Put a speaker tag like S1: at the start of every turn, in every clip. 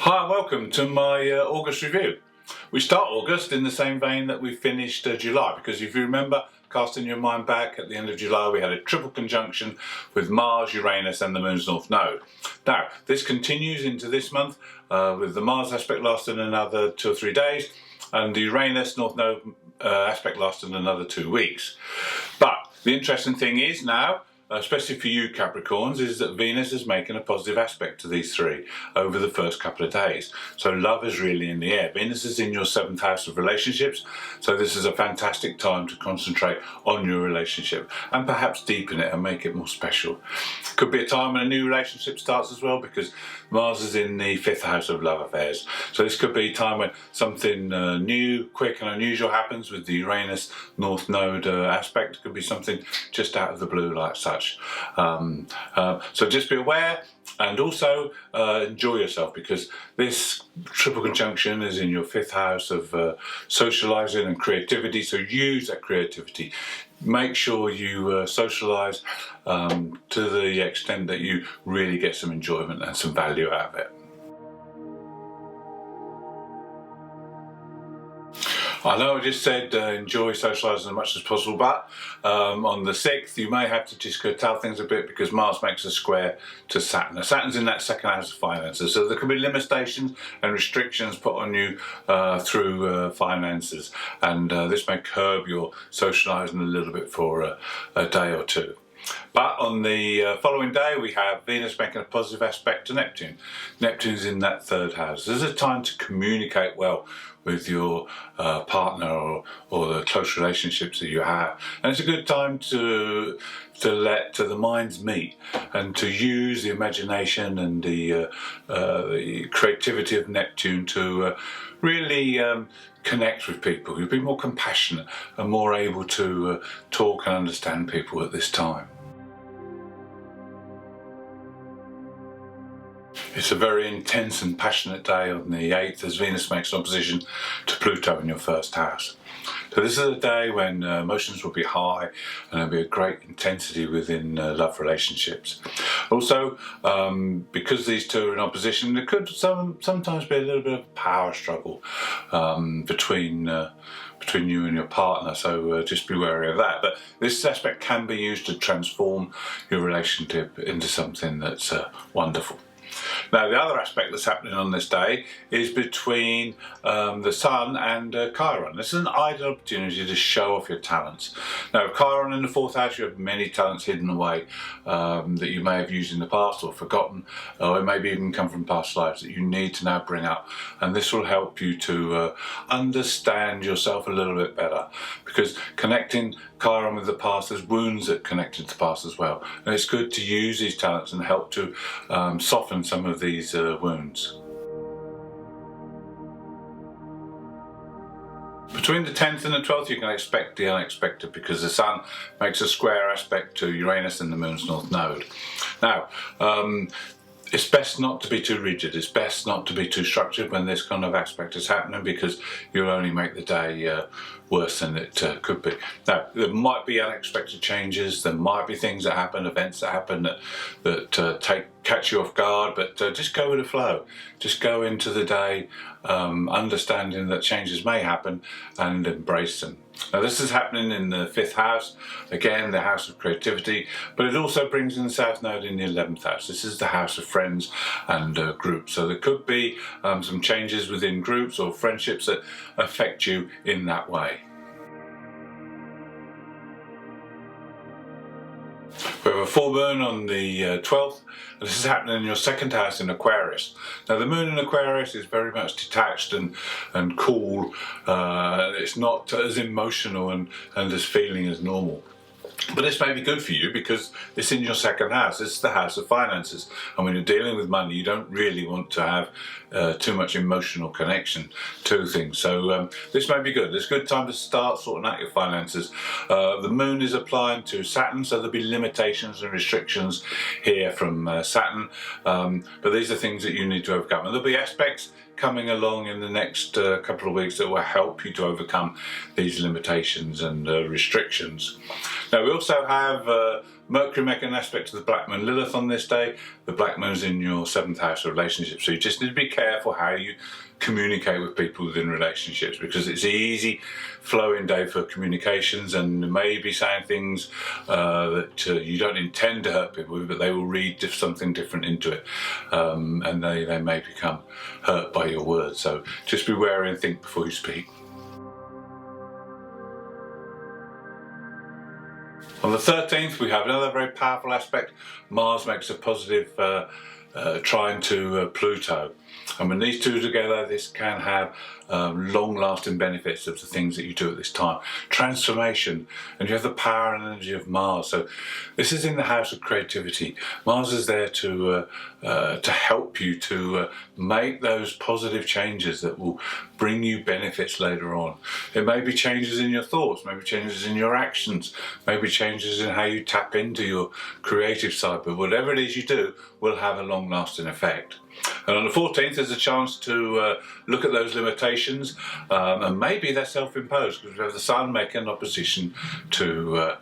S1: Hi and welcome to my August review. We start August in the same vein that we finished July, because if you remember, casting your mind back at the end of July, we had a triple conjunction with Mars, Uranus and the Moon's North Node. Now, this continues into this month with the Mars aspect lasting another 2 or 3 days and the Uranus North Node aspect lasting another 2 weeks. But the interesting thing is now, especially for you Capricorns, is that Venus is making a positive aspect to these three over the first couple of days. So love is really in the air. Venus is in your 7th house of relationships, so this is a fantastic time to concentrate on your relationship and perhaps deepen it and make it more special. Could be a time when a new relationship starts as well, because Mars is in the 5th house of love affairs. So this could be a time when something new, quick and unusual happens with the Uranus North Node aspect. It could be something just out of the blue like such. So just be aware and also enjoy yourself, because this triple conjunction is in your 5th house of socializing and creativity. So use that creativity. Make sure you socialise to the extent that you really get some enjoyment and some value out of it. I know I just said enjoy socialising as much as possible, but on the 6th you may have to just curtail things a bit, because Mars makes a square to Saturn. Now, Saturn's in that 2nd house of finances, so there can be limitations and restrictions put on you through finances, and this may curb your socialising a little bit for a day or two. But on the following day we have Venus making a positive aspect to Neptune. Neptune's in that 3rd house. This is a time to communicate well with your partner or the close relationships that you have. And it's a good time to let the minds meet and to use the imagination and the creativity of Neptune to really connect with people. You'll be more compassionate and more able to talk and understand people at this time. It's a very intense and passionate day on the 8th as Venus makes an opposition to Pluto in your 1st house. So this is a day when emotions will be high and there'll be a great intensity within love relationships. Also, because these two are in opposition, there could sometimes be a little bit of a power struggle between you and your partner, so just be wary of that. But this aspect can be used to transform your relationship into something that's wonderful. Now, the other aspect that's happening on this day is between the Sun and Chiron. This is an ideal opportunity to show off your talents. Now, Chiron in the 4th house, you have many talents hidden away that you may have used in the past or forgotten, or it maybe even come from past lives that you need to now bring up. And this will help you to understand yourself a little bit better, because connecting Chiron with the past, there's wounds that connected to the past as well. And it's good to use these talents and help to soften some of these wounds. Between the 10th and the 12th you can expect the unexpected, because the Sun makes a square aspect to Uranus and the Moon's North Node. Now, it's best not to be too rigid, it's best not to be too structured when this kind of aspect is happening, because you'll only make the day worse than it could be. Now, there might be unexpected changes, there might be things that happen, events that happen that catch you off guard, but just go with the flow. Just go into the day understanding that changes may happen and embrace them. Now, this is happening in the 5th house, again the house of creativity, but it also brings in the South Node in the 11th house. This is the house of friends and groups, so there could be some changes within groups or friendships that affect you in that way. We have a full moon on the 12th, and this is happening in your 2nd house in Aquarius. Now, the moon in Aquarius is very much detached and cool. It's not as emotional and as feeling as normal. But this may be good for you because it's in your 2nd house. It's the house of finances, and when you're dealing with money, you don't really want to have too much emotional connection to things. So this may be good. It's a good time to start sorting out your finances. The moon is applying to Saturn, so there'll be limitations and restrictions here from Saturn, but these are things that you need to overcome, and there'll be aspects coming along in the next couple of weeks that will help you to overcome these limitations and restrictions. Now, we also have Mercury making an aspect to the Black Moon Lilith on this day. The Black Moon's in your 7th house of relationships, so you just need to be careful how you communicate with people within relationships, because it's an easy flowing day for communications, and maybe saying things that you don't intend to hurt people with, but they will read something different into it, and they may become hurt by your words. So just be wary and think before you speak. On the 13th, we have another very powerful aspect. Mars makes a positive trine to Pluto. And when these two together, this can have long-lasting benefits of the things that you do at this time. Transformation, and you have the power and energy of Mars. So this is in the house of creativity. Mars is there to help you to make those positive changes that will bring you benefits later on. It may be changes in your thoughts, maybe changes in your actions, maybe changes in how you tap into your creative side, but whatever it is you do will have a long-lasting effect. And on the 14th, there's a chance to look at those limitations, and maybe they're self-imposed, because we have the Sun making an opposition to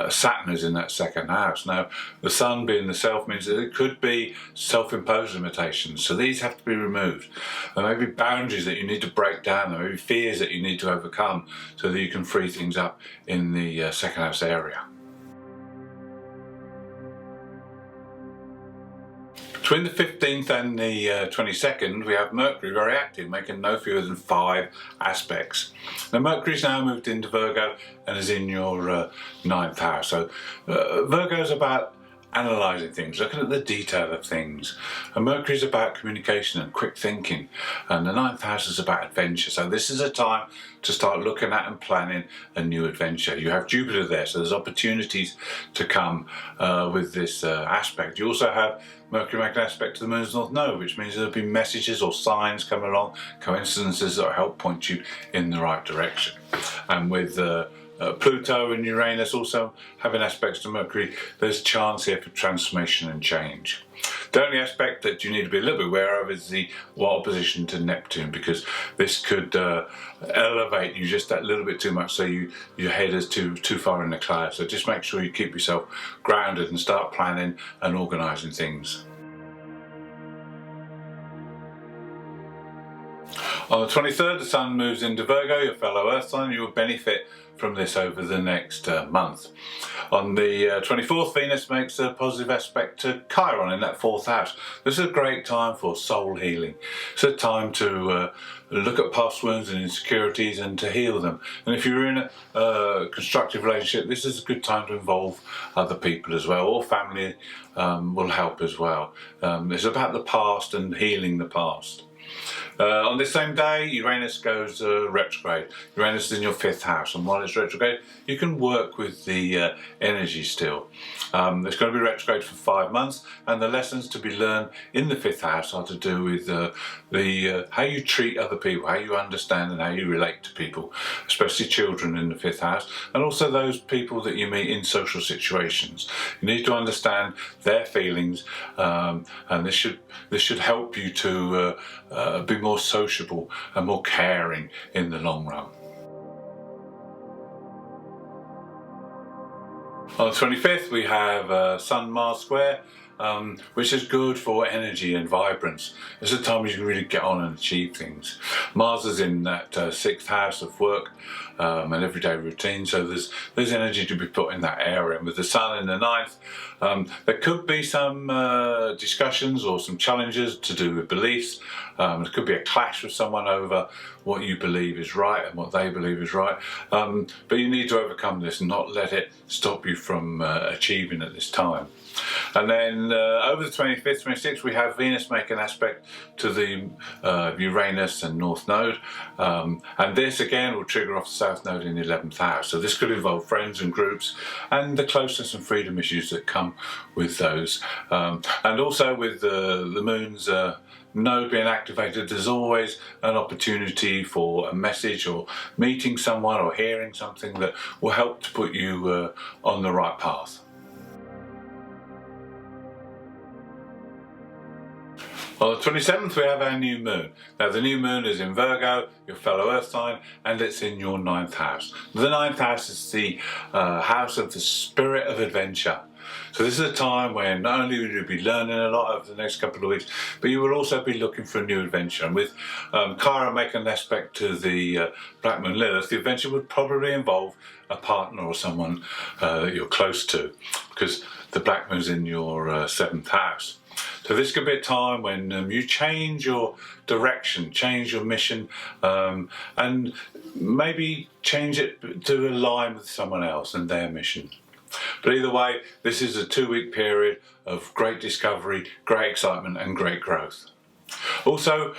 S1: Saturn, who's in that 2nd house. Now, the Sun being the self means that it could be self-imposed limitations, so these have to be removed. There may be boundaries that you need to break down, there may be fears that you need to overcome, so that you can free things up in the 2nd house area. Between the 15th and the 22nd, we have Mercury very active, making no fewer than 5 aspects. Now, Mercury's now moved into Virgo and is in your 9th house. So Virgo is about analysing things, looking at the detail of things. And Mercury is about communication and quick thinking. And the 9th house is about adventure. So this is a time to start looking at and planning a new adventure. You have Jupiter there, so there's opportunities to come with this aspect. You also have Mercury making an aspect to the Moon's North Node, which means there'll be messages or signs coming along, coincidences that will help point you in the right direction. And with Pluto and Uranus also having aspects to Mercury, there's chance here for transformation and change. The only aspect that you need to be a little bit aware of is the opposition to Neptune, because this could elevate you just that little bit too much, so your head is too far in the cloud. So just make sure you keep yourself grounded and start planning and organising things. On the 23rd, the Sun moves into Virgo, your fellow Earth sign. You will benefit from this over the next month. On the 24th, Venus makes a positive aspect to Chiron in that 4th house. This is a great time for soul healing. It's a time to look at past wounds and insecurities and to heal them. And if you're in a constructive relationship, this is a good time to involve other people as well, or family will help as well. It's about the past and healing the past. On this same day, Uranus goes retrograde. Uranus is in your 5th house, and while it's retrograde, you can work with the energy still. It's going to be retrograde for 5 months, and the lessons to be learned in the 5th house are to do with how you treat other people, how you understand and how you relate to people, especially children in the 5th house, and also those people that you meet in social situations. You need to understand their feelings, and this should help you to be more sociable and more caring in the long run. On the 25th, we have Sun-Mars square, which is good for energy and vibrance. It's a time when you can really get on and achieve things. Mars is in that 6th house of work and everyday routine, so there's energy to be put in that area. And with the Sun in the 9th, there could be some discussions or some challenges to do with beliefs. There could be a clash with someone over what you believe is right and what they believe is right. But you need to overcome this and not let it stop you from achieving at this time. And then over the 25th, 26th, we have Venus make an aspect to the Uranus and North Node. And this again will trigger off the South Node in the 11th house. So this could involve friends and groups and the closeness and freedom issues that come with those. And also with the Moon's node being activated, there's always an opportunity for a message or meeting someone or hearing something that will help to put you on the right path. On the 27th, we have our new moon. Now, the new moon is in Virgo, your fellow Earth sign, and it's in your 9th house. The 9th house is the house of the spirit of adventure. So this is a time when not only will you be learning a lot over the next couple of weeks, but you will also be looking for a new adventure. And with Chiron making an aspect to the Black Moon Lilith, the adventure would probably involve a partner or someone that you're close to, because the Black Moon's in your 7th house. So this could be a time when you change your direction, change your mission, and maybe change it to align with someone else and their mission. But either way, this is a 2-week period of great discovery, great excitement and great growth. Also,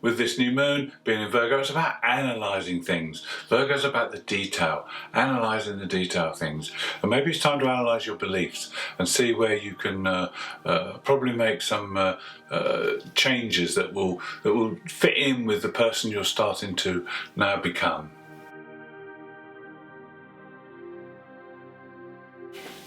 S1: with this new moon being in Virgo, it's about analysing things. Virgo's about the detail, analysing the detail of things. And maybe it's time to analyse your beliefs and see where you can probably make some changes that will fit in with the person you're starting to now become.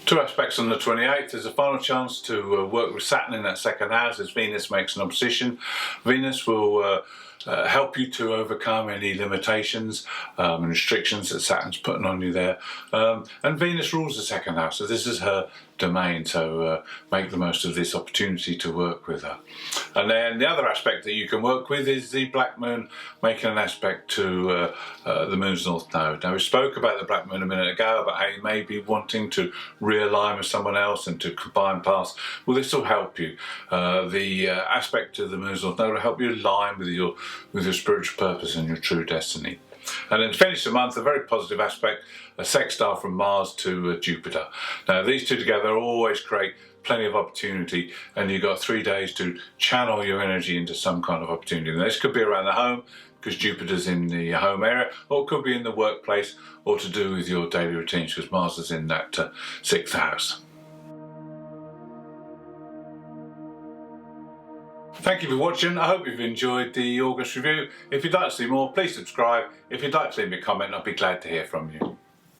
S1: 2 aspects on the 28th. There's a final chance to work with Saturn in that 2nd house as Venus makes an opposition. Venus will help you to overcome any limitations and restrictions that Saturn's putting on you there. And Venus rules the 2nd house, so this is her domain, so make the most of this opportunity to work with her. And then the other aspect that you can work with is the Black Moon making an aspect to the Moon's North Node. Now we spoke about the Black Moon a minute ago, about how you may be wanting to realign with someone else and to combine paths. Well, this will help you. The aspect to the Moon's North Node will help you align with your spiritual purpose and your true destiny. And then to finish the month, a very positive aspect, a sextile from Mars to Jupiter. Now these two together always create plenty of opportunity, and you've got 3 days to channel your energy into some kind of opportunity. Now this could be around the home, because Jupiter's in the home area, or it could be in the workplace, or to do with your daily routines, because Mars is in that 6th house. Thank you for watching. I hope you've enjoyed the August review. If you'd like to see more, please subscribe. If you'd like to leave me a comment, I'd be glad to hear from you.